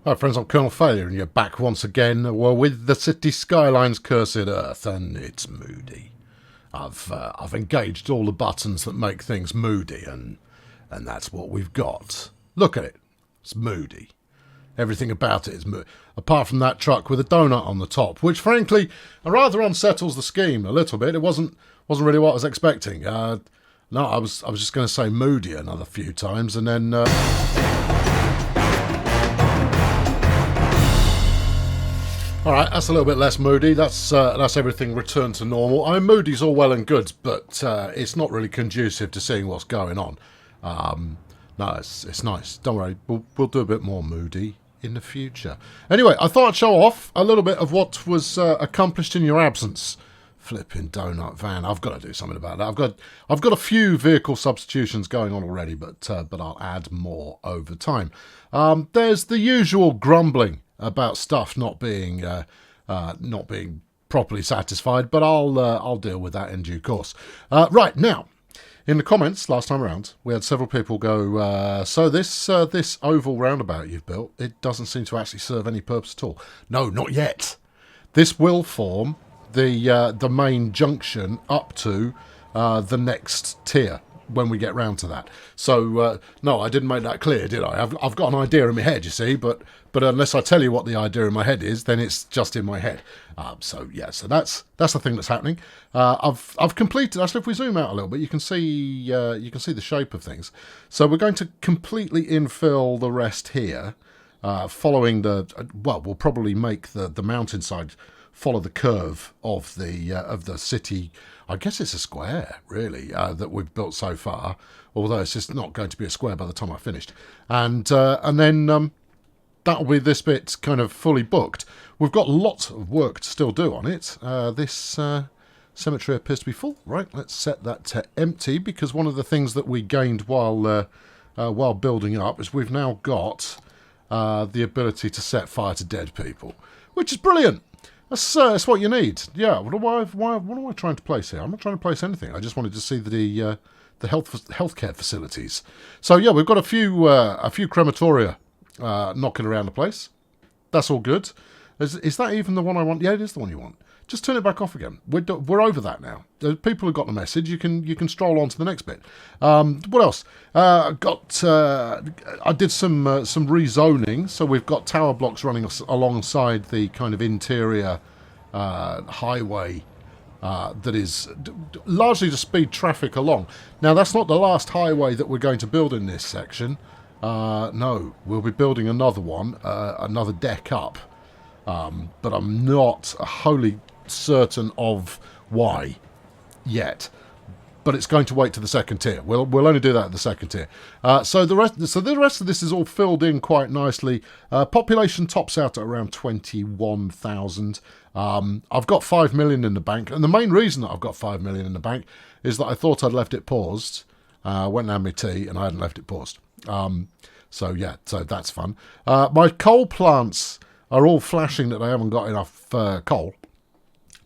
Hi friends, I'm Colonel Failure and you're back once again with the Cities Skylines Cursed Earth, and it's moody. I've engaged all the buttons that make things moody, and that's what we've got. Look at it. It's moody. Everything about it is moody. Apart from that truck with a donut on the top, which frankly rather unsettles the scheme a little bit. It wasn't really what I was expecting. No, I was just going to say moody another few times, and then. All right, that's a little bit less moody. That's everything returned to normal. I mean, moody's all well and good, but it's not really conducive to seeing what's going on. No, it's nice. Don't worry, we'll do a bit more moody in the future. Anyway, I thought I'd show off a little bit of what was accomplished in your absence. Flipping donut van. I've got to do something about that. I've got a few vehicle substitutions going on already, but I'll add more over time. There's the usual grumbling about stuff not being properly satisfied, but I'll deal with that in due course. Right now, in the comments last time around, we had several people go, so this oval roundabout you've built, it doesn't seem to actually serve any purpose at all. No, not yet. This will form the main junction up to the next tier when we get round to that. So no, I didn't make that clear, did I? I've got an idea in my head, you see, but unless I tell you what the idea in my head is, then it's just in my head. So that's the thing that's happening. I've completed. Actually, if we zoom out a little bit, you can see the shape of things. So we're going to completely infill the rest here, following we'll probably make the mountainside follow the curve of the city. I guess it's a square, really, that we've built so far, although it's just not going to be a square by the time I've finished. And then that'll be this bit kind of fully booked. We've got lots of work to still do on it. This cemetery appears to be full. Right, let's set that to empty, because one of the things that we gained while building up is we've now got the ability to set fire to dead people, which is brilliant. That's what you need. Yeah. What am I trying to place here? I'm not trying to place anything. I just wanted to see the healthcare facilities. So yeah, we've got a few crematoria knocking around the place. That's all good. Is that even the one I want? Yeah, it is the one you want. Just turn it back off again. We're over that now. People have got the message. You can stroll on to the next bit. What else? I did some rezoning. So we've got tower blocks running alongside the kind of interior highway that is largely to speed traffic along. Now, that's not the last highway that we're going to build in this section. No, we'll be building another one, another deck up. But I'm not wholly certain of why yet. But it's going to wait to the second tier. We'll only do that at the second tier. So the rest of this is all filled in quite nicely. Population tops out at around 21,000. I've got 5 million in the bank, and the main reason that I've got 5 million in the bank is that I thought I'd left it paused. Went and had my tea, and I hadn't left it paused. So that's fun. My coal plants are all flashing that they haven't got enough coal,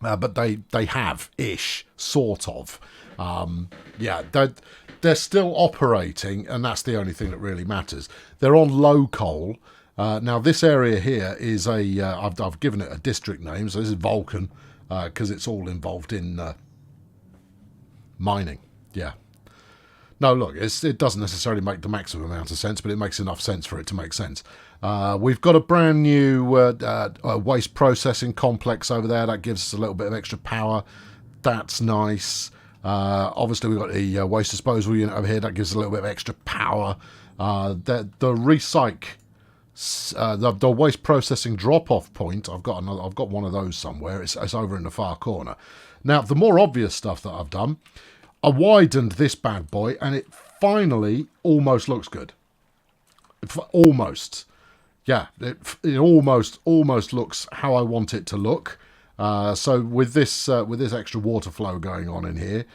but they have-ish, sort of. They're still operating, and that's the only thing that really matters. They're on low coal. Now, this area here is I've given it a district name, so this is Vulcan, because it's all involved in mining. Yeah. No, look, it doesn't necessarily make the maximum amount of sense, but it makes enough sense for it to make sense. We've got a brand new waste processing complex over there. That gives us a little bit of extra power. That's nice. Obviously, we've got the waste disposal unit over here. That gives us a little bit of extra power. The waste processing drop-off point, I've got one of those somewhere. It's over in the far corner. Now, the more obvious stuff that I've done, I widened this bad boy, and it finally almost looks good. Almost. Yeah, it almost looks how I want it to look. So with this extra water flow going on in here,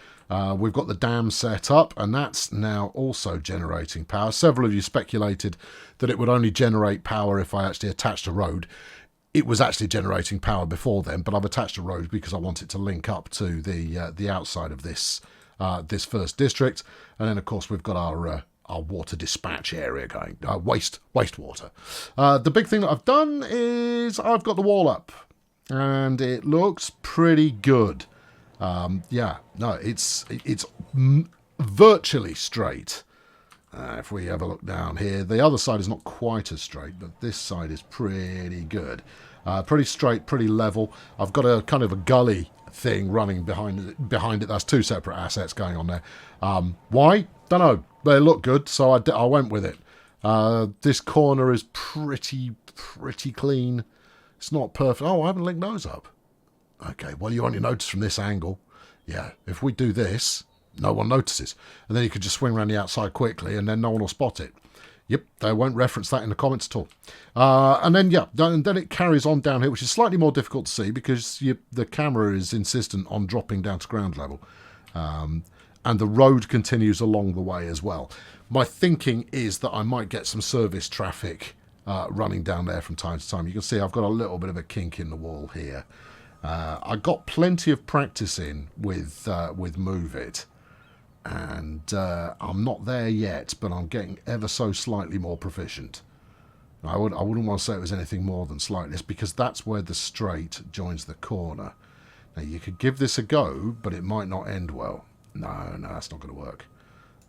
we've got the dam set up, and that's now also generating power. Several of you speculated that it would only generate power if I actually attached a road. It was actually generating power before then, but I've attached a road because I want it to link up to the outside of this first district. And then, of course, we've got our water dispatch area going, wastewater. The big thing that I've done is I've got the wall up, and it looks pretty good. Yeah, no, it's virtually straight. If we have a look down here, the other side is not quite as straight, but this side is pretty good. Pretty straight, pretty level. I've got a kind of a gully thing running behind it. That's two separate assets going on there. Why? Don't know. They look good, so I went with it. This corner is pretty clean. It's not perfect. Oh, I haven't linked those up. Okay, well, you only notice from this angle. Yeah, if we do this, no one notices. And then you could just swing around the outside quickly, and then no one will spot it. Yep, they won't reference that in the comments at all. And then, yeah, then it carries on down here, which is slightly more difficult to see because the camera is insistent on dropping down to ground level. And the road continues along the way as well. My thinking is that I might get some service traffic running down there from time to time. You can see I've got a little bit of a kink in the wall here. I got plenty of practice in with Move It. And I'm not there yet, but I'm getting ever so slightly more proficient. I wouldn't want to say it was anything more than slightly, because that's where the straight joins the corner. Now, you could give this a go, but it might not end well. No, that's not going to work.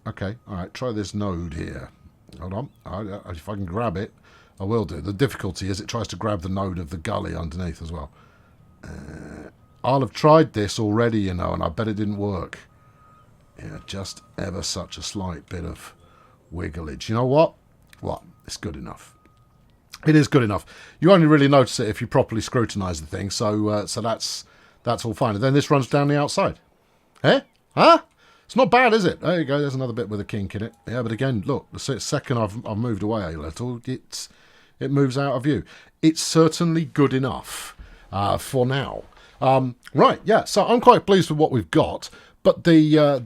Okay, all right, try this node here. Hold on. If I can grab it, I will do. The difficulty is it tries to grab the node of the gully underneath as well. I'll have tried this already, you know, and I bet it didn't work. Yeah, just ever such a slight bit of wigglage. You know what? What? It's good enough. It is good enough. You only really notice it if you properly scrutinise the thing, so that's all fine. And then this runs down the outside. Eh? Huh? It's not bad, is it? There you go. There's another bit with a kink in it. Yeah, but again, look, the second I've moved away a little, it moves out of view. It's certainly good enough for now. Right, yeah. So I'm quite pleased with what we've got. But so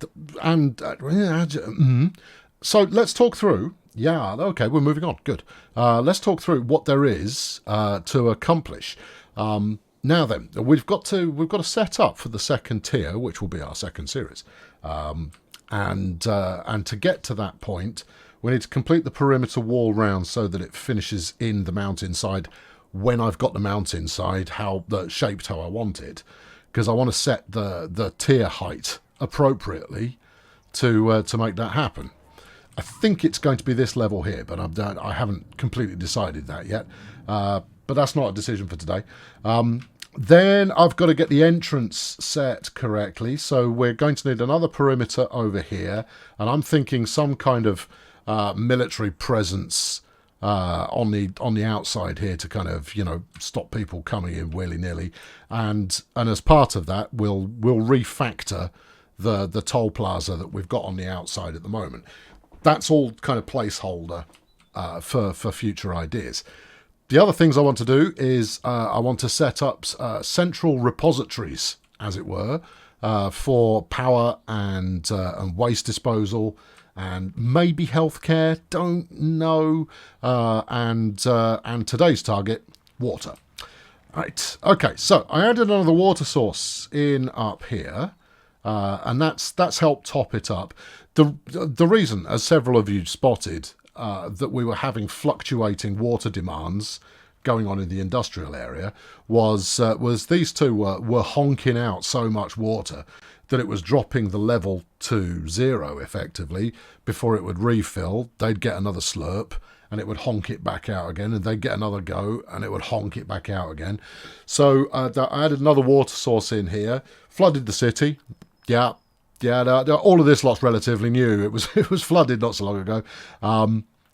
let's talk through. Yeah, okay, we're moving on. Good. Let's talk through what there is to accomplish. Now then, we've got to set up for the second tier, which will be our second series. And to get to that point, we need to complete the perimeter wall round so that it finishes in the mountainside when I've got the mountainside shaped how I want it, because I want to set the tier height appropriately to make that happen. I think it's going to be this level here, but I haven't completely decided that yet. But that's not a decision for today. Then I've got to get the entrance set correctly, so we're going to need another perimeter over here, and I'm thinking some kind of military presence on the outside here to kind of, stop people coming in willy-nilly, and as part of that we'll refactor the toll plaza that we've got on the outside at the moment. That's all kind of placeholder for future ideas. The other things I want to do is I want to set up central repositories, as it were, for power and waste disposal, and maybe healthcare, don't know, and today's target, water. Right, okay, so I added another water source in up here, and that's helped top it up. The reason, as several of you spotted, that we were having fluctuating water demands going on in the industrial area was these two were honking out so much water that it was dropping the level to zero effectively. Before it would refill, they'd get another slurp and it would honk it back out again, and they'd get another go and it would honk it back out again. So I added another water source in here, flooded the city. Yeah, all of this lot's relatively new. It was flooded not so long ago.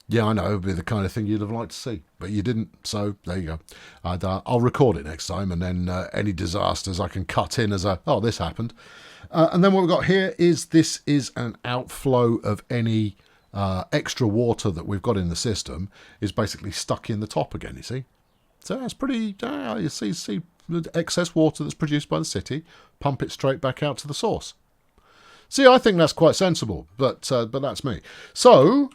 Yeah, I know, it would be the kind of thing you'd have liked to see, but you didn't, so there you go. I'll record it next time, and then any disasters I can cut in as this happened. And then what we've got here is this is an outflow of any extra water that we've got in the system is basically stuck in the top again, you see. So that's pretty, you see the excess water that's produced by the city, pump it straight back out to the source. See, I think that's quite sensible, but that's me. So,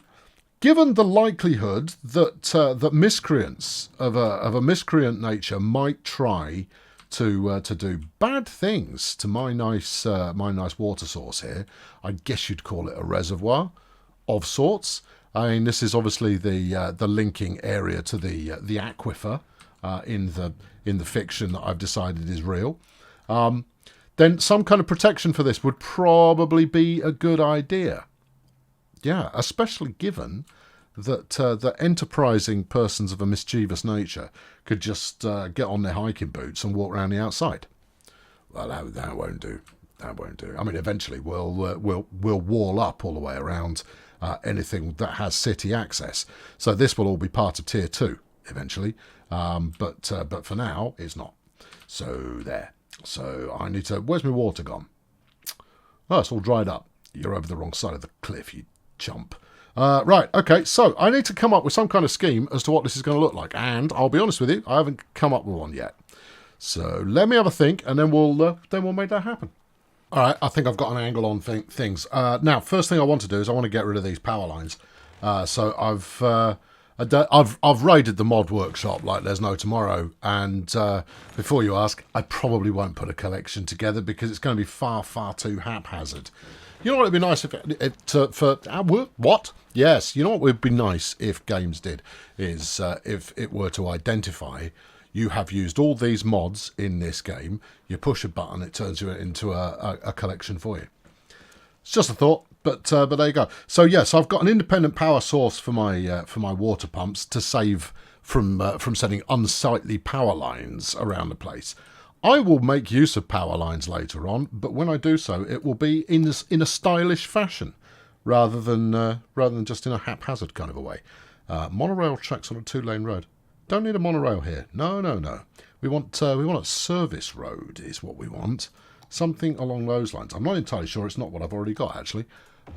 given the likelihood that miscreants of a miscreant nature might try to do bad things to my nice water source here, I guess you'd call it a reservoir, of sorts. I mean, this is obviously the linking area to the aquifer in the fiction that I've decided is real. Then some kind of protection for this would probably be a good idea. Yeah, especially given that the enterprising persons of a mischievous nature could just get on their hiking boots and walk around the outside. Well, that won't do. That won't do. I mean, eventually we'll wall up all the way around anything that has city access. So this will all be part of Tier 2 eventually. But for now, it's not. So there. So I need to... Where's my water gone? Oh, it's all dried up. You're over the wrong side of the cliff, you chump. Right, okay, so I need to come up with some kind of scheme as to what this is going to look like. And I'll be honest with you, I haven't come up with one yet. So let me have a think, and then we'll make that happen. All right, I think I've got an angle on things. Now, first thing I want to do is I want to get rid of these power lines. So I've raided the mod workshop like there's no tomorrow, and before you ask, I probably won't put a collection together because it's going to be far too haphazard. You know what would be nice what? Yes, you know what would be nice if games did is if it were to identify you have used all these mods in this game. You push a button, it turns you into a collection for you. It's just a thought. But there you go. So yes, I've got an independent power source for my water pumps to save from setting unsightly power lines around the place. I will make use of power lines later on, but when I do so, it will be in a stylish fashion, rather than just in a haphazard kind of a way. Monorail tracks on a 2-lane road. Don't need a monorail here. No. We want a service road is what we want. Something along those lines. I'm not entirely sure. It's not what I've already got actually.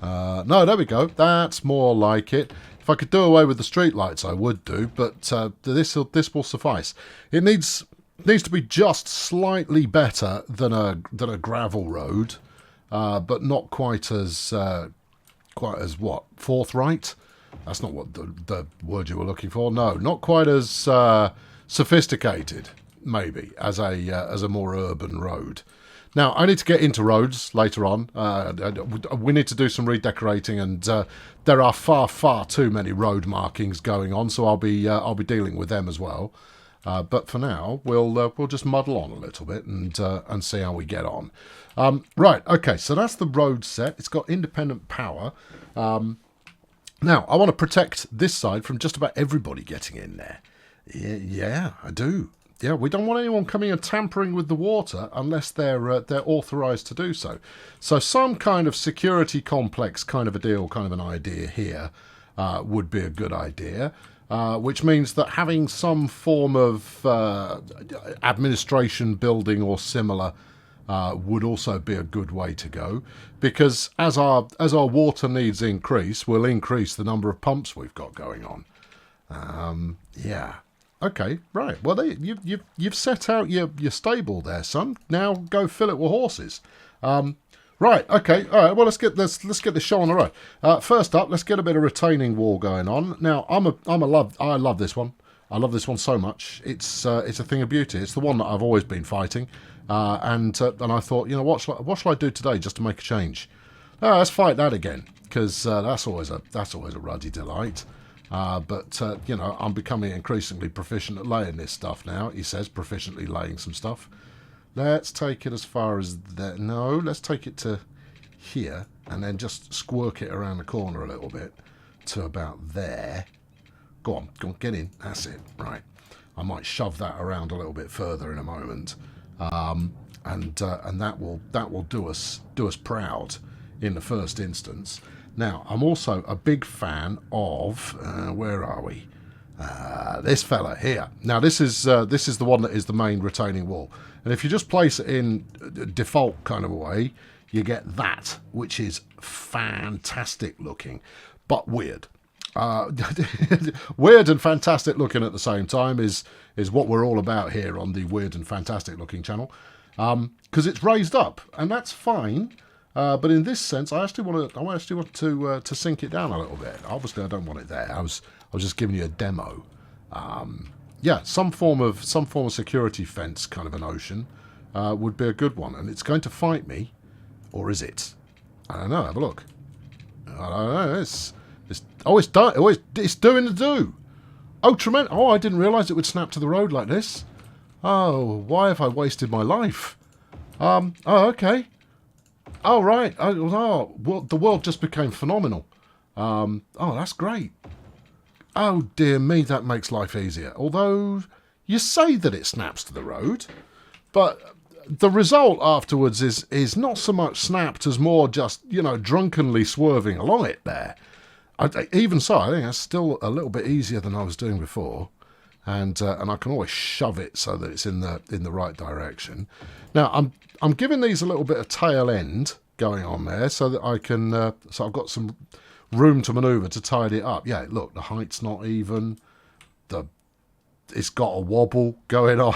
No, there we go. That's more like it. If I could do away with the street lights, I would do, but this will suffice. It needs to be just slightly better than a gravel road, but not quite as what, forthright? That's not what the word you were looking for. No, not quite as sophisticated, maybe, as a more urban road. Now, I need to get into roads later on. We need to do some redecorating, and there are far too many road markings going on, so I'll be dealing with them as well. But for now, we'll just muddle on a little bit and see how we get on. Right, okay, so that's the road set. It's got independent power. Now, I want to protect this side from just about everybody getting in there. Yeah, I do. Yeah, we don't want anyone coming and tampering with the water unless they're authorised to do so. So some kind of security complex kind of a deal, kind of an idea here would be a good idea, which means that having some form of administration building or similar would also be a good way to go, because as our water needs increase, we'll increase the number of pumps we've got going on. Yeah. Okay, right. Well, you've set out your stable there, son. Now go fill it with horses. Right. Okay. All right. Well, let's get this show on the road. First up, let's get a bit of retaining wall going on. Now, I love this one. I love this one so much. It's a thing of beauty. It's the one that I've always been fighting, and I thought, you know, what shall I do today just to make a change? Let's fight that again, because that's always a ruddy delight. But you know, I'm becoming increasingly proficient at laying this stuff now. He says, proficiently laying some stuff. Let's take it as far as that. No, let's take it to here, and then just squirk it around the corner a little bit to about there. Go on, get in. That's it. Right. I might shove that around a little bit further in a moment, and that will do us proud in the first instance. Now, I'm also a big fan of where are we? This fella here. Now, this is the one that is the main retaining wall, and if you just place it in default kind of a way, you get that, which is fantastic looking, but weird. Weird and fantastic looking at the same time is what we're all about here on the weird and fantastic looking channel, because it's raised up, and that's fine. But in this sense, I actually want to sink it down a little bit. Obviously, I don't want it there. I was just giving you a demo. Yeah, some form of security fence kind of a notion would be a good one. And it's going to fight me, or is it? I don't know. Have a look. I don't know. It's doing the do. Oh, tremendous. Oh, I didn't realise it would snap to the road like this. Oh, why have I wasted my life? Oh, okay. Oh, right. Oh, well, the world just became phenomenal. Oh, that's great. Oh, dear me, that makes life easier. Although, you say that it snaps to the road, but the result afterwards is not so much snapped as more just, drunkenly swerving along it there. Even so, I think that's still a little bit easier than I was doing before. And I can always shove it so that it's in the right direction. Now, I'm giving these a little bit of tail end going on there so that I can... so I've got some room to manoeuvre to tidy it up. Yeah, look, the height's not even. It's got a wobble going on.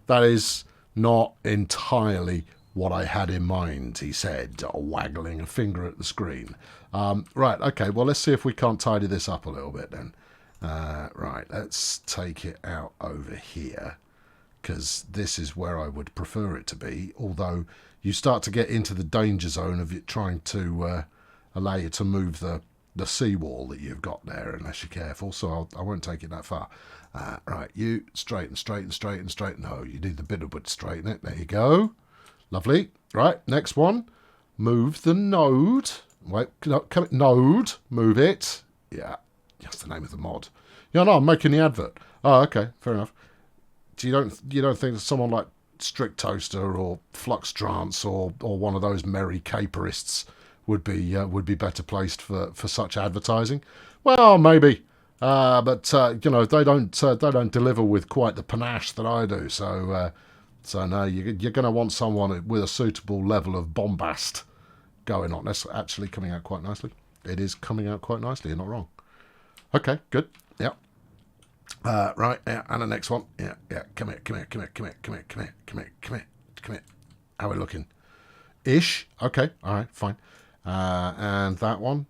That is not entirely what I had in mind, he said, waggling a finger at the screen. Right, okay, well, let's see if we can't tidy this up a little bit then. Right, let's take it out over here, because this is where I would prefer it to be, although you start to get into the danger zone of it trying to allow you to move the seawall that you've got there unless you're careful, so I won't take it that far. Right, you straighten. No, you need the bit of wood to straighten it. There you go. Lovely. Right, next one. Move the node. Wait, no, node. Move it. Yeah, that's the name of the mod. Yeah, no, I'm making the advert. Oh, okay, fair enough. You don't think that someone like Strict Toaster or Flux Trance or one of those merry caperists would be better placed for such advertising? Well, maybe. But they don't deliver with quite the panache that I do. So no, you're going to want someone with a suitable level of bombast going on. That's actually coming out quite nicely. It is coming out quite nicely. You're not wrong. Okay, good. Yeah. Right. Yeah. And the next one. Yeah. Come here. How are we looking? Ish. Okay. All right. Fine. And that one.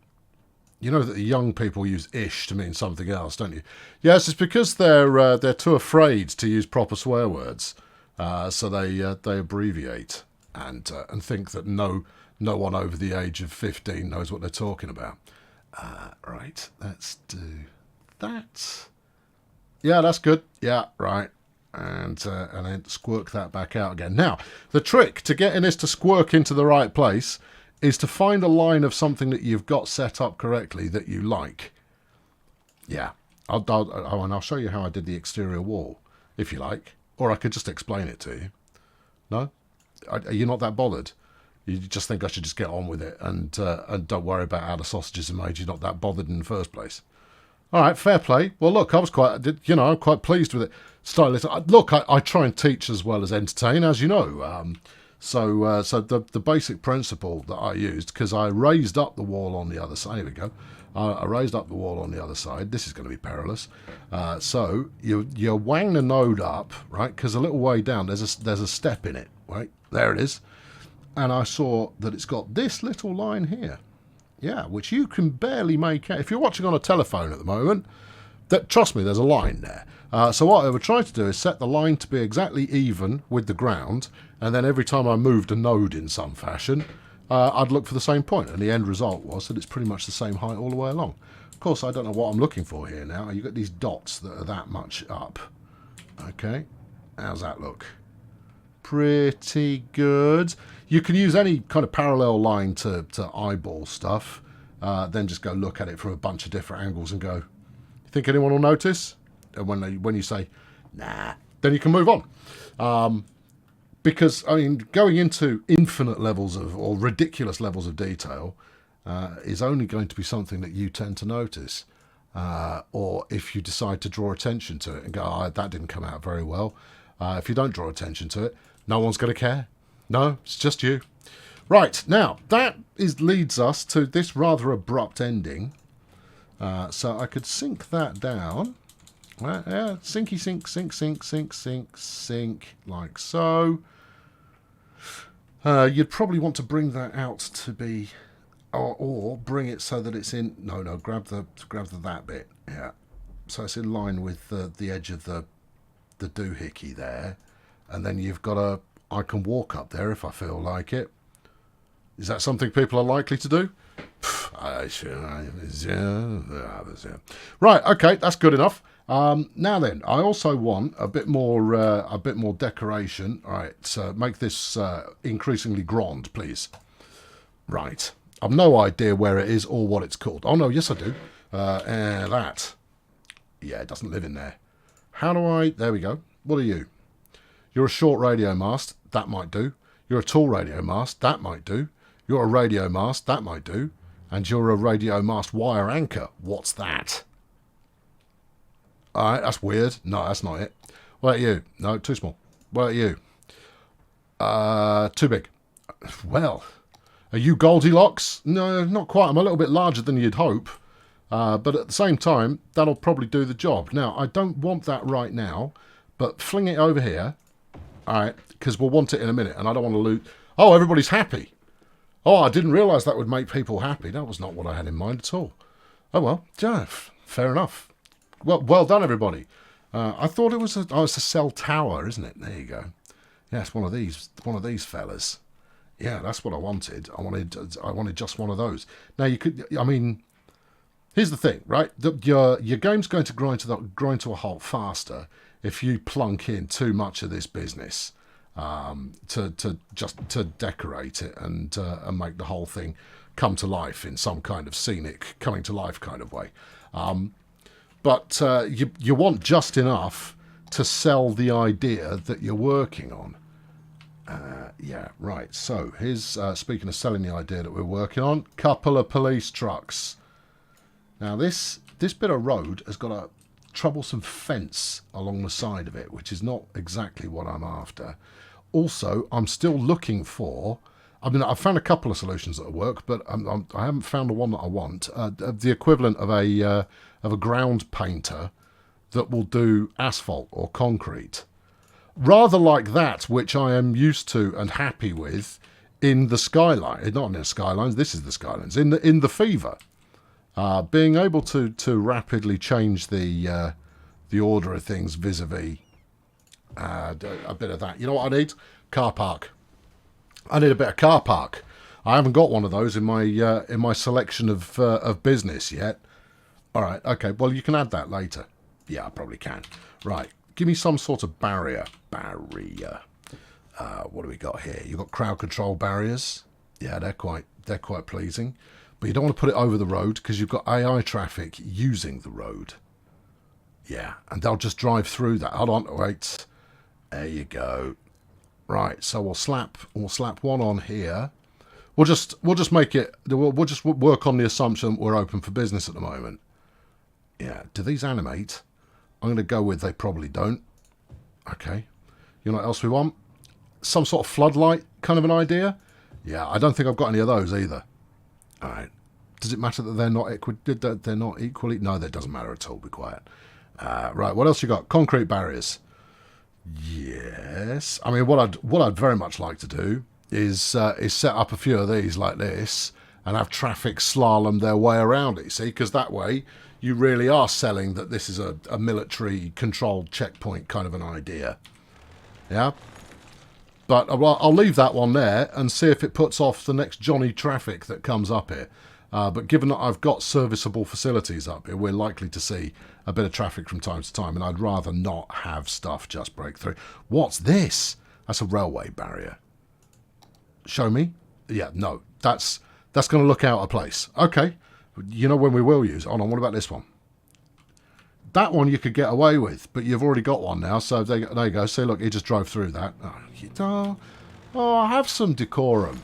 You know that the young people use ish to mean something else, don't you? Yes, it's because they're too afraid to use proper swear words, so they abbreviate and think that no one over the age of 15 knows what they're talking about. Right, let's do that. Yeah, that's good. Yeah, right, and then squirk that back out again. Now, the trick to getting this to squirk into the right place is to find a line of something that you've got set up correctly that you like. Yeah. I'll show you how I did the exterior wall, if you like. Or I could just explain it to you. No? Are you not that bothered? You just think I should just get on with it and don't worry about how the sausages are made. You're not that bothered in the first place. All right, fair play. Well, look, I was quite pleased with it. Stylist. Look, I try and teach as well as entertain, as you know. So the basic principle that I used, because I raised up the wall on the other side. Here we go. I raised up the wall on the other side. This is going to be perilous. So you wang the node up, right? Because a little way down, there's a step in it, right? There it is. And I saw that it's got this little line here. Yeah, which you can barely make out. If you're watching on a telephone at the moment, trust me, there's a line there. So what I would try to do is set the line to be exactly even with the ground, and then every time I moved a node in some fashion, I'd look for the same point, and the end result was that it's pretty much the same height all the way along. Of course, I don't know what I'm looking for here now. You've got these dots that are that much up. Okay, how's that look? Pretty good. You can use any kind of parallel line to eyeball stuff, then just go look at it from a bunch of different angles and go, you think anyone will notice? And when you say, nah, then you can move on. Because, I mean, going into infinite levels or ridiculous levels of detail is only going to be something that you tend to notice. Or if you decide to draw attention to it and go, oh, that didn't come out very well. If you don't draw attention to it, no one's going to care. No, it's just you. Right, now, that leads us to this rather abrupt ending. So I could sink that down. Yeah, sinky, sink, like so. You'd probably want to bring that out to be, or bring it so that it's in. No, grab the that bit. Yeah, so it's in line with the edge of the doohickey there, and then you've got I can walk up there if I feel like it. Is that something people are likely to do? Right, okay, that's good enough. Now then, I also want a bit more decoration. All right, so make this increasingly grand, please. Right, I've no idea where it is or what it's called. Oh no, yes I do. That. Yeah, it doesn't live in there. How do I... There we go. What are you? You're a short radio mast. That might do. You're a tall radio mast. That might do. You're a radio mast. That might do. And you're a radio mast wire anchor. What's that? All right, that's weird. No, that's not it. What about you? No, too small. What about you? Too big. Well, are you Goldilocks? No, not quite. I'm a little bit larger than you'd hope. But at the same time, that'll probably do the job. Now, I don't want that right now, but fling it over here, all right, because we'll want it in a minute, and I don't want to lose... Oh, everybody's happy. Oh, I didn't realise that would make people happy. That was not what I had in mind at all. Oh, well, yeah, fair enough. Well done, everybody. I thought it was it's a cell tower, isn't it? There you go. Yeah, it's one of these fellas. Yeah, that's what I wanted. I wanted just one of those. Now, you could... I mean... Here's the thing, right? Your game's going to grind to a halt faster if you plunk in too much of this business to decorate it and make the whole thing come to life in some kind of scenic, coming to life kind of way. But you want just enough to sell the idea that you're working on. Yeah, right. So here's speaking of selling the idea that we're working on, couple of police trucks. Now, this bit of road has got a troublesome fence along the side of it, which is not exactly what I'm after. Also, I'm still looking for... I mean, I've found a couple of solutions that work, but I haven't found the one that I want. The equivalent of a ground painter that will do asphalt or concrete. Rather like that, which I am used to and happy with in the Skyline. Not in the Skylines, this is the Skylines. In the Fever. Being able to rapidly change the order of things vis-a-vis a bit of that. You know what I need? Car park. I need a bit of car park. I haven't got one of those in my selection of business yet. All right, okay. Well, you can add that later. Yeah, I probably can. Right, give me some sort of barrier. Barrier. What do we got here? You've got crowd control barriers. Yeah, they're quite pleasing. But you don't want to put it over the road because you've got AI traffic using the road. Yeah, and they'll just drive through that. Hold on, wait. There you go. Right, so we'll slap one on here. We'll just make it. We'll just work on the assumption we're open for business at the moment. Yeah. Do these animate? I'm going to go with they probably don't. Okay. You know what else we want? Some sort of floodlight kind of an idea. Yeah, I don't think I've got any of those either. All right. Does it matter that they're not equally? No, that doesn't matter at all. Be quiet. Right. What else you got? Concrete barriers. Yes. I mean, what I'd very much like to do is set up a few of these like this and have traffic slalom their way around it. See, because that way you really are selling that this is a military controlled checkpoint kind of an idea. Yeah. But I'll leave that one there and see if it puts off the next Johnny traffic that comes up here. But given that I've got serviceable facilities up here, we're likely to see a bit of traffic from time to time, and I'd rather not have stuff just break through. What's this? That's a railway barrier. Show me? Yeah, no. That's going to look out of place. Okay. You know when we will use... Hold on, what about this one? That one you could get away with, but you've already got one now, so there you go. See, look, he just drove through that. Oh, have some decorum.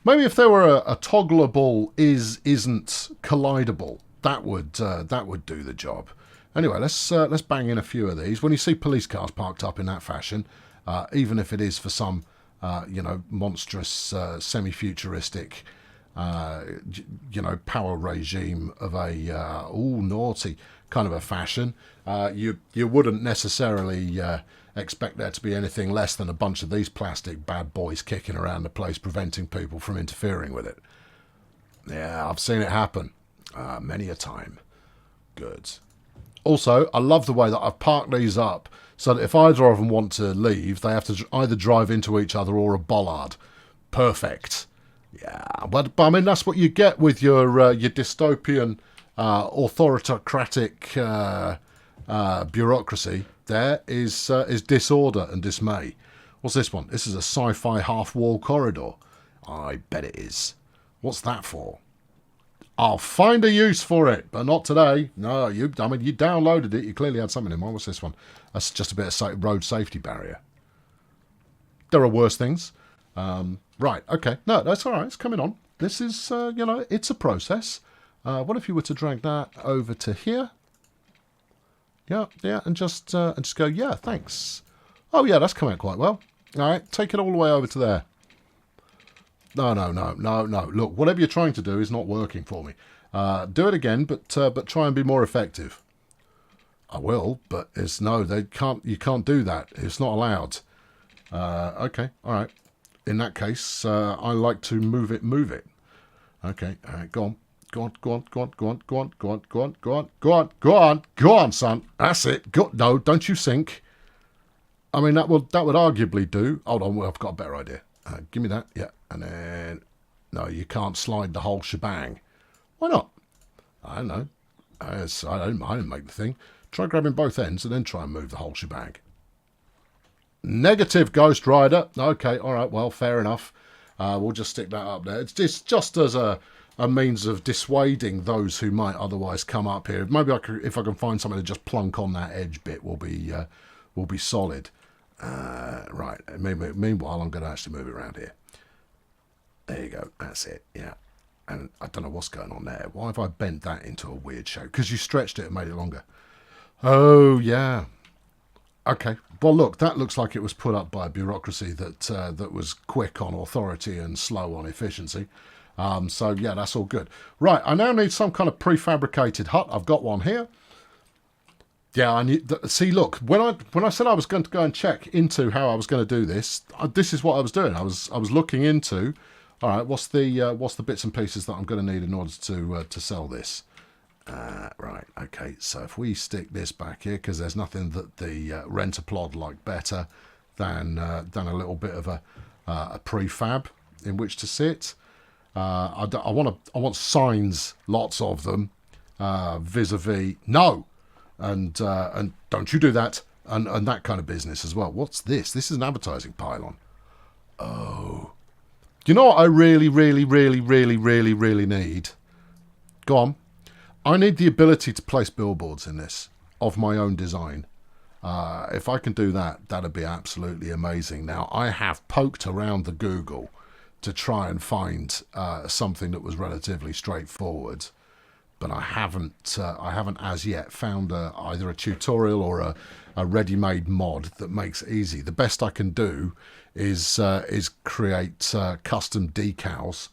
Maybe if there were a toggleable isn't collidable, that would do the job. Anyway, let's bang in a few of these. When you see police cars parked up in that fashion, even if it is for some monstrous semi-futuristic power regime of a naughty kind of a fashion, you wouldn't necessarily expect there to be anything less than a bunch of these plastic bad boys kicking around the place, preventing people from interfering with it. Yeah, I've seen it happen many a time. Good. Also, I love the way that I've parked these up so that if either of them want to leave, they have to either drive into each other or a bollard. Perfect. Yeah, but I mean that's what you get with your dystopian autocratic bureaucracy. There is disorder and dismay. What's this one? This is a sci-fi half-wall corridor. I bet it is. What's that for? I'll find a use for it, but not today. No, you downloaded it. You clearly had something in mind. What's this one? That's just a bit of road safety barrier. There are worse things. Right, okay. No, that's all right. It's coming on. This is, it's a process. What if you were to drag that over to here? Yeah, and just go, yeah, thanks. Oh, yeah, that's come out quite well. All right, take it all the way over to there. No. Look, whatever you're trying to do is not working for me. Do it again, but try and be more effective. I will, but you can't do that. It's not allowed. Okay, all right. In that case, I like to move it. Okay, all right, go on, son. That's it. No, don't you sink. I mean, that would arguably do. Hold on, I've got a better idea. Give me that, yeah. And then, no, you can't slide the whole shebang. Why not? I don't know. I didn't make the thing. Try grabbing both ends and then try and move the whole shebang. Negative, Ghost Rider. Okay, all right, well, fair enough. We'll just stick that up there. It's just as a means of dissuading those who might otherwise come up here. Maybe if I can find something to just plunk on that edge bit, will be solid. Right. Meanwhile, I'm going to actually move it around here. There you go. That's it. Yeah. And I don't know what's going on there. Why have I bent that into a weird shape? Because you stretched it and made it longer. Oh, yeah. Okay. Well, look, that looks like it was put up by a bureaucracy that was quick on authority and slow on efficiency. So, yeah, that's all good. Right. I now need some kind of prefabricated hut. I've got one here. Yeah, I need. See, look, when I said I was going to go and check into how I was going to do this, this is what I was doing. I was looking into. All right, what's the bits and pieces that I'm going to need in order to sell this? Right, okay. So if we stick this back here, because there's nothing that the rent-a-plod like better than a little bit of a prefab in which to sit. I want signs, lots of them, vis-a-vis no. And don't you do that, and that kind of business as well. What's this? This is an advertising pylon. Oh. Do you know what I really, really, really, really, really, really need? Go on. I need the ability to place billboards in this of my own design. If I can do that, that'd be absolutely amazing. Now, I have poked around the Google to try and find something that was relatively straightforward. But I haven't as yet found either a tutorial or a ready-made mod that makes it easy. The best I can do is create custom decals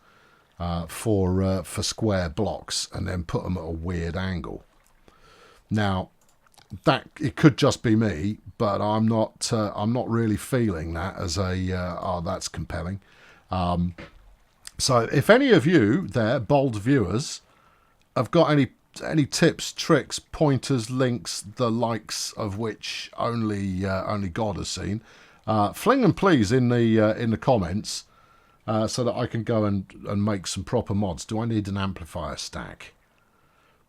for square blocks and then put them at a weird angle. Now, that it could just be me, but I'm not really feeling that as a that's compelling. So if any of you there, bold viewers, have got any tips, tricks, pointers, links, the likes of which only God has seen, fling them please in the comments so that I can go and make some proper mods. Do I need an amplifier stack?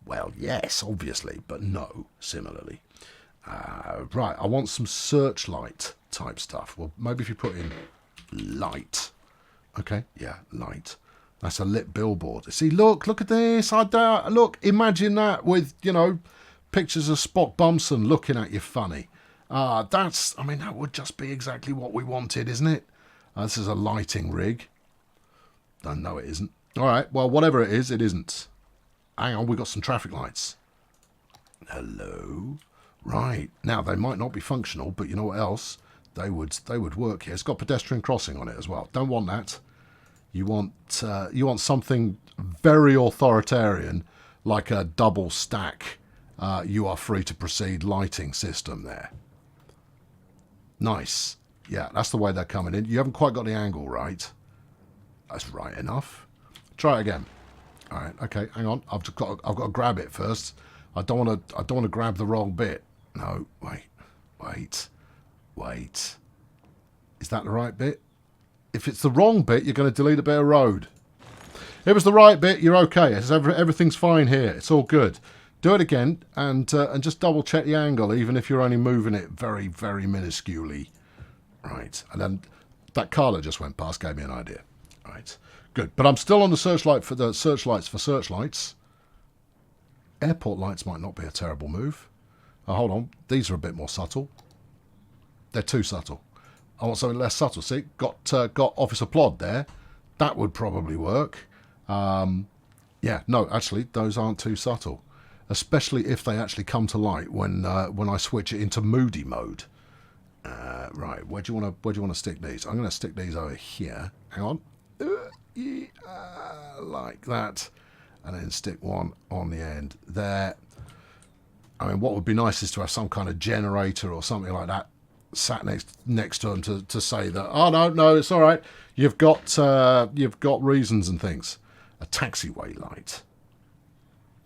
Well, yes, obviously, but no, similarly. Right, I want some searchlight type stuff. Well, maybe if you put in light. Okay, yeah, light. That's a lit billboard. See, look at this. Look, imagine that with, pictures of Spock Bumson looking at you funny. That would just be exactly what we wanted, isn't it? This is a lighting rig. No, it isn't. All right, well, whatever it is, it isn't. Hang on, we've got some traffic lights. Hello? Right. Now, they might not be functional, but you know what else? They would work here. It's got pedestrian crossing on it as well. Don't want that. You want something very authoritarian, like a double stack. You are free to proceed lighting system there. Nice. Yeah, that's the way they're coming in. You haven't quite got the angle right. That's right enough. Try it again. All right. Okay. Hang on. I've got to grab it first. I don't want to grab the wrong bit. No. Wait. Is that the right bit? If it's the wrong bit, you're going to delete a bit of road. It was the right bit. You're okay. Everything's fine here. It's all good. Do it again and just double check the angle, even if you're only moving it very, very minusculely. Right. And then that car that just went past gave me an idea. Right. Good. But I'm still on the searchlights for searchlights. Airport lights might not be a terrible move. Oh, hold on. These are a bit more subtle. They're too subtle. I want something less subtle. See, got Officer Plod there. That would probably work. Yeah, no, actually, those aren't too subtle. Especially if they actually come to light when I switch it into moody mode. Right, where do you want to stick these? I'm going to stick these over here. Hang on, like that, and then stick one on the end there. I mean, what would be nice is to have some kind of generator or something like that sat next to them to say that, oh no, it's all right. You've got reasons and things. A taxiway light.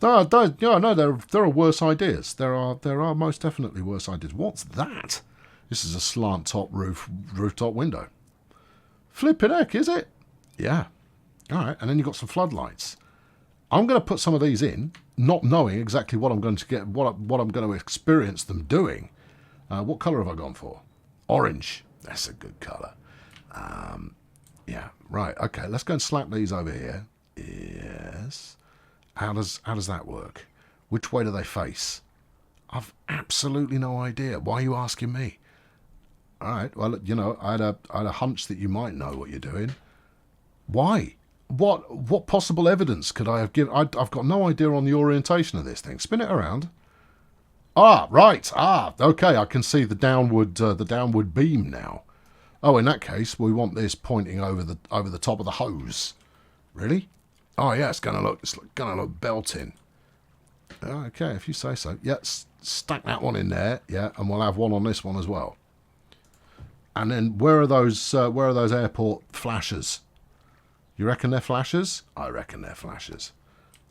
No, there are worse ideas. There are most definitely worse ideas. What's that? This is a slant top rooftop window. Flippin' heck, is it? Yeah. All right, and then you've got some floodlights. I'm going to put some of these in, not knowing exactly what I'm going to get, what I'm going to experience them doing. What colour have I gone for? Orange. That's a good colour. Yeah. Right. Okay. Let's go and slap these over here. Yes. How does that work? Which way do they face? I've absolutely no idea. Why are you asking me? All right. Well, you know, I had a hunch that you might know what you're doing. Why? What possible evidence could I have given? I've got no idea on the orientation of this thing. Spin it around. Ah, right. Ah, okay. I can see the downward beam now. Oh, in that case, we want this pointing over the top of the hose. Really? Oh yeah, it's gonna look belting. Okay, if you say so. Yeah, stack that one in there. Yeah, and we'll have one on this one as well. And then where are those airport flashers? You reckon they're flashers? I reckon they're flashers.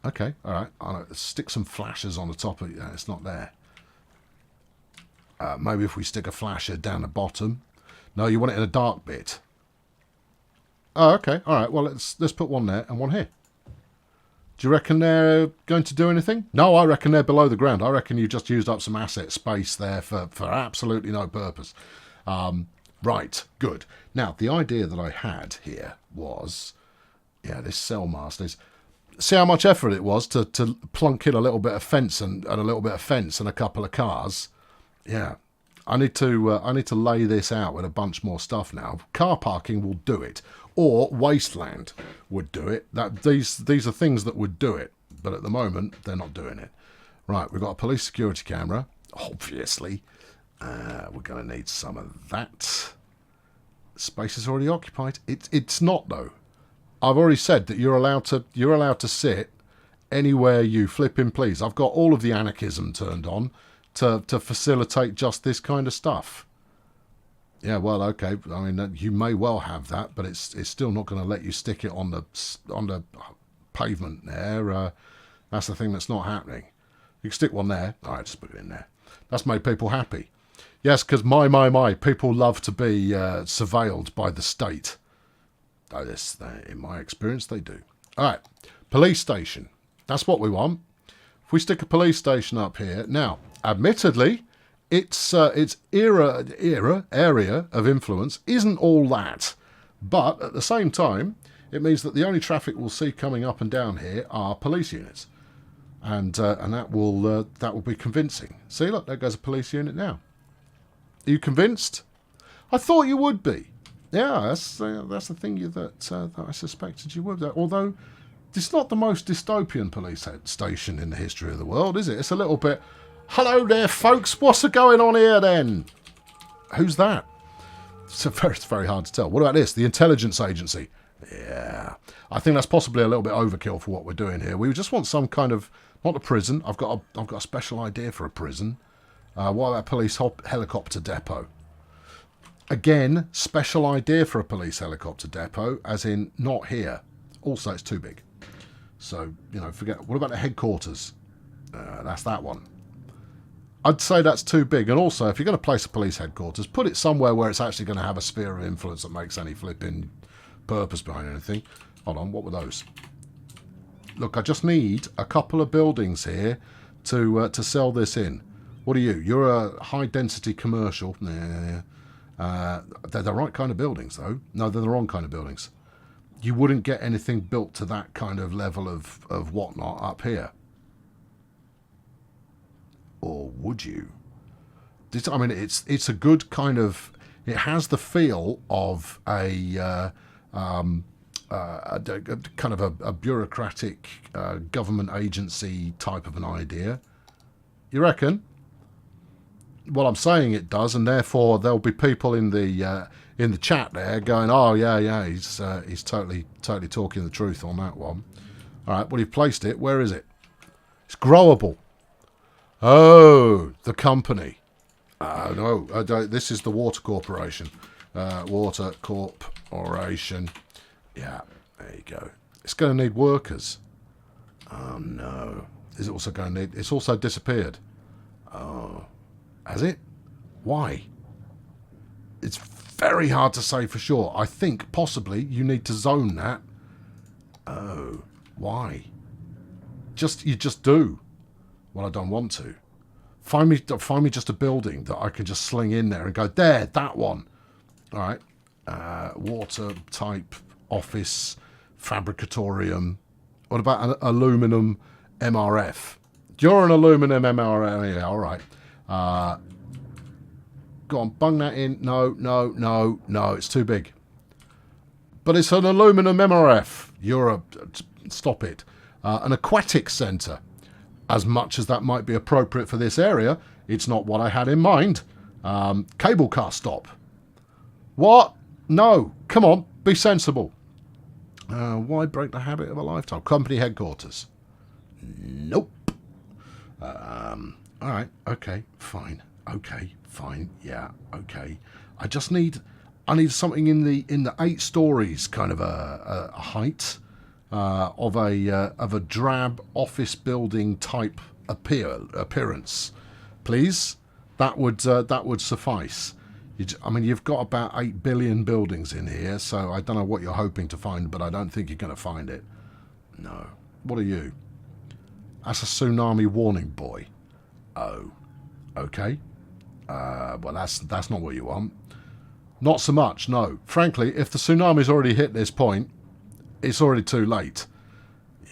Okay, all right. I'll stick some flashers on the top of it. Yeah, it's not there. Maybe if we stick a flasher down the bottom. No, you want it in a dark bit. Oh, okay. All right. Well, let's put one there and one here. Do you reckon they're going to do anything? No, I reckon they're below the ground. I reckon you just used up some asset space there for absolutely no purpose. Right. Good. Now, the idea that I had here was, yeah, this cell mast is. See how much effort it was to plunk in a little bit of fence and a little bit of fence and a couple of cars. Yeah. I need to lay this out with a bunch more stuff now. Car parking will do it, or wasteland would do it. These are things that would do it, but at the moment they're not doing it. Right, we've got a police security camera. Obviously, we're going to need some of that. Space is already occupied. It's not though. I've already said that you're allowed to sit anywhere you flipping please. I've got all of the anarchism turned on to facilitate just this kind of stuff. Yeah, well, okay. I mean, you may well have that, but it's still not going to let you stick it on the pavement there. That's the thing that's not happening. You can stick one there. All right, just put it in there. That's made people happy. Yes, because my, people love to be surveilled by the state. In my experience, they do. All right, police station. That's what we want. If we stick a police station up here now, admittedly, its area of influence isn't all that, but at the same time, it means that the only traffic we'll see coming up and down here are police units, and that will be convincing. See, look, there goes a police unit now. Are you convinced? I thought you would be. Yeah, that's the thing that I suspected you would. Although, it's not the most dystopian police station in the history of the world, is it? It's a little bit, hello there, folks, what's going on here then? Who's that? It's very hard to tell. What about this? The intelligence agency. Yeah, I think that's possibly a little bit overkill for what we're doing here. We just want some kind of, not a prison. I've got a special idea for a prison. What about a police helicopter depot? Again, special idea for a police helicopter depot, as in not here. Also, it's too big. So, forget. What about the headquarters? That's that one. I'd say that's too big. And also, if you're going to place a police headquarters, put it somewhere where it's actually going to have a sphere of influence that makes any flipping purpose behind anything. Hold on, what were those? look, I just need a couple of buildings here to sell this in. What are you? You're a high-density commercial. Nah. They're the right kind of buildings, though. No, they're the wrong kind of buildings. You wouldn't get anything built to that kind of level of whatnot up here. Or would you? I mean, it's a good kind of... It has the feel of a kind of a bureaucratic government agency type of an idea. You reckon? Well, I'm saying it does, and therefore there'll be people in the chat there going, "Oh yeah, he's totally talking the truth on that one." All right, well, you've placed it. Where is it? It's growable. Oh, the company. No, this is the Water Corporation. Water Corporation. Yeah, there you go. It's going to need workers. Oh no. Is it also going to need... It's also disappeared. Oh. Has it? Why? It's very hard to say for sure. I think possibly you need to zone that. Oh. Why? You just do. Well, I don't want to. Find me just a building that I can just sling in there and go, there, that one. All right. Water type office fabricatorium. What about an aluminum MRF? You're an aluminum MRF. Yeah, all right. Go on, bung that in. No, it's too big. But it's an aluminum MRF. Stop it. An aquatic centre. As much as that might be appropriate for this area, it's not what I had in mind. Cable car stop. What? No. Come on, be sensible. Why break the habit of a lifetime? Company headquarters. Nope. All right. Okay. Fine. Okay. Fine. Yeah. Okay. I need something in the 8 stories kind of a height of a drab office building type appearance, please. That would suffice. You've got about 8 billion buildings in here, so I don't know what you're hoping to find, but I don't think you're going to find it. No. What are you? That's a tsunami warning buoy. Oh. Okay. Well, that's not what you want. Not so much, no. Frankly, if the tsunami's already hit this point, it's already too late.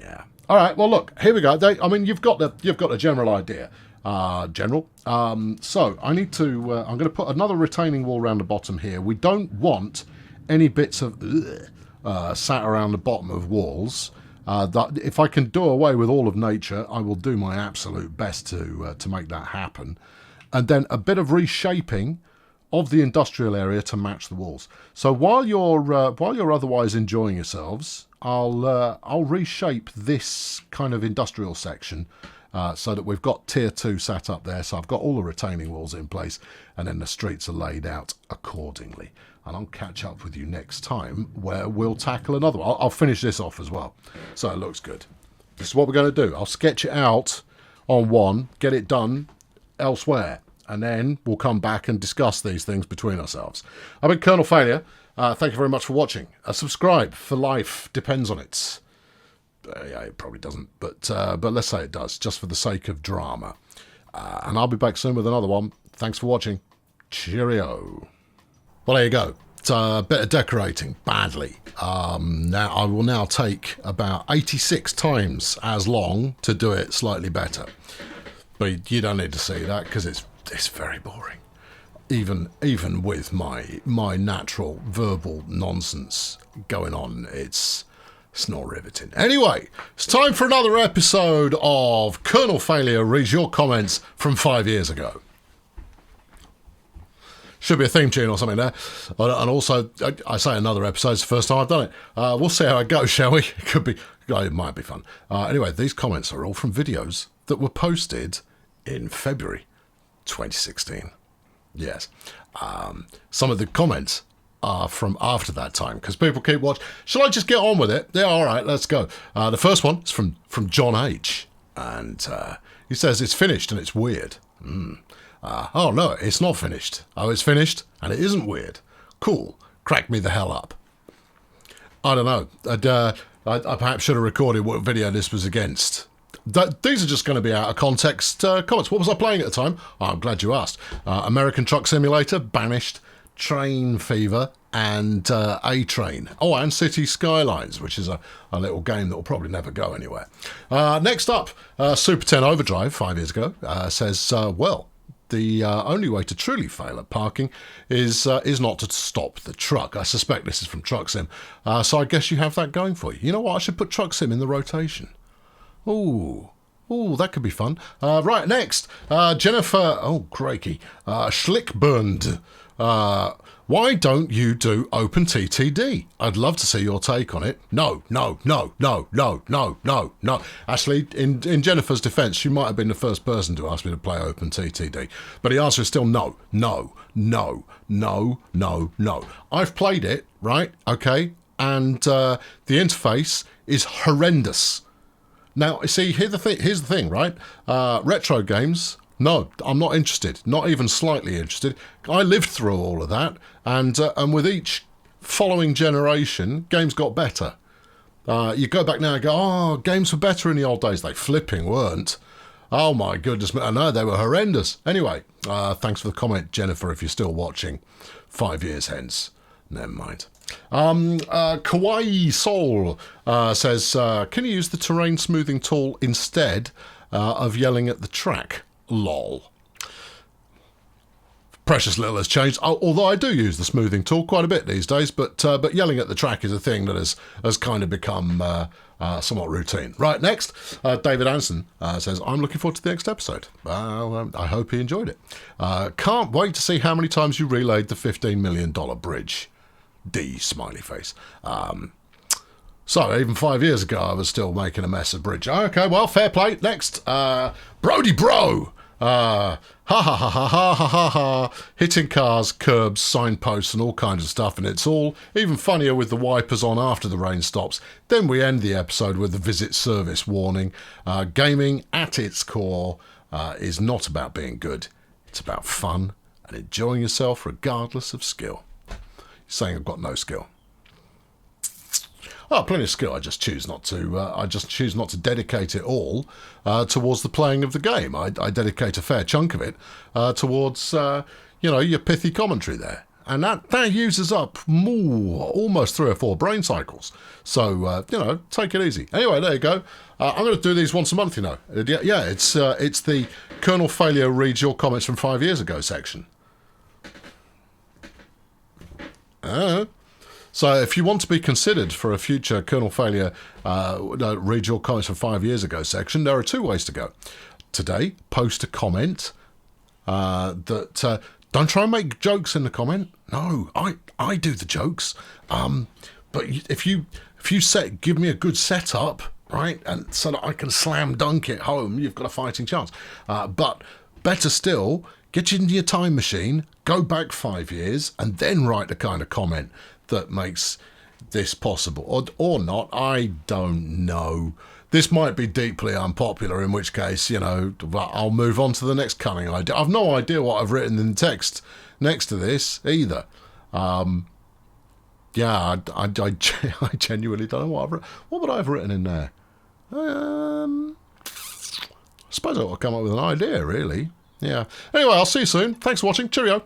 Yeah. All right. Well, look. Here we go. You've got the general idea. General. So I need to. I'm going to put another retaining wall around the bottom here. We don't want any bits of sat around the bottom of walls. That if I can do away with all of nature, I will do my absolute best to make that happen. And then a bit of reshaping of the industrial area to match the walls. So while you're otherwise enjoying yourselves, I'll reshape this kind of industrial section so that we've got tier 2 sat up there. So I've got all the retaining walls in place, and then the streets are laid out accordingly. And I'll catch up with you next time where we'll tackle another one. I'll finish this off as well. So it looks good. This is what we're going to do. I'll sketch it out on one, get it done elsewhere, and then we'll come back and discuss these things between ourselves. I've been Colonel Failure. Thank you very much for watching. Subscribe for life depends on it. Yeah, it probably doesn't, but let's say it does, just for the sake of drama. And I'll be back soon with another one. Thanks for watching. Cheerio. Well, there you go. It's a bit of decorating, badly. Now I will now take about 86 times as long to do it slightly better. But you don't need to see that because it's very boring. Even with my natural verbal nonsense going on, it's not riveting. Anyway, it's time for another episode of Colonel Failure Reads Your Comments from 5 years ago. Should be a theme tune or something there. And also, I say another episode, it's the first time I've done it. We'll see how it goes, shall we? It might be fun. Anyway, these comments are all from videos that were posted in February 2016. Yes. Some of the comments are from after that time, because people keep watching. Shall I just get on with it? Yeah, all right, let's go. The first one is from John H. And he says, it's finished and it's weird. Oh, no, it's not finished. Oh, it's finished and it isn't weird. Cool. Crack me the hell up. I don't know. I perhaps should have recorded what video this was against. These are just going to be out of context comments. What was I playing at the time? Oh, I'm glad you asked. American Truck Simulator, Banished, Train Fever, and A-Train. Oh, and Cities Skylines, which is a little game that will probably never go anywhere. Next up, Super 10 Overdrive, 5 years ago, says, well, the only way to truly fail at parking is not to stop the truck. I suspect this is from Truck Sim. So I guess you have that going for you. You know what? I should put Truck Sim in the rotation. Ooh, that could be fun. Right, next, Jennifer, crikey, Schlickbund. Why don't you do OpenTTD? I'd love to see your take on it. No. Actually, in Jennifer's defence, she might have been the first person to ask me to play OpenTTD. But the answer is still no. I've played it, right? Okay. And the interface is horrendous. Now, see, here's the thing, right? Retro games, no, I'm not interested. Not even slightly interested. I lived through all of that, and with each following generation, games got better. You go back now and go, oh, games were better in the old days. They flipping weren't. Oh, my goodness. I know, they were horrendous. Anyway, thanks for the comment, Jennifer, if you're still watching 5 years hence. Never mind. Kawaii Soul says, can you use the terrain smoothing tool instead of yelling at the track? Lol. Precious little has changed, although I do use the smoothing tool quite a bit these days, but yelling at the track is a thing that has kind of become somewhat routine. Right, next, David Anson says, I'm looking forward to the next episode. I hope he enjoyed it. Can't wait to see how many times you relayed the $15 million bridge. D smiley face. So even 5 years ago, I was still making a mess of bridge. Okay, well, fair play. Next, Brody Bro. Ha ha ha ha ha ha ha ha. Hitting cars, curbs, signposts, and all kinds of stuff, and it's all even funnier with the wipers on after the rain stops. Then we end the episode with the visit service warning. Gaming, at its core, is not about being good. It's about fun and enjoying yourself regardless of skill. Saying I've got no skill. Oh, plenty of skill. I just choose not to dedicate it all towards the playing of the game. I dedicate a fair chunk of it towards your pithy commentary there, and that uses up almost 3 or 4 brain cycles. So take it easy. Anyway, there you go. I'm going to do these once a month. Yeah, it's the Kernel Failure reads your comments from 5 years ago section. So if you want to be considered for a future Kernel Failure read your comments from 5 years ago section, there are 2 ways to go. Today, post a comment that don't try and make jokes in the comment. No, I do the jokes. But if you give me a good setup, right, and so that I can slam dunk it home, you've got a fighting chance. But better still, get into your time machine, go back 5 years, and then write the kind of comment that makes this possible. Or not, I don't know. This might be deeply unpopular, in which case, I'll move on to the next cunning idea. I've no idea what I've written in the text next to this either. I genuinely don't know what I've written. What would I have written in there? I suppose I'll come up with an idea, really. Yeah. Anyway, I'll see you soon. Thanks for watching. Cheerio.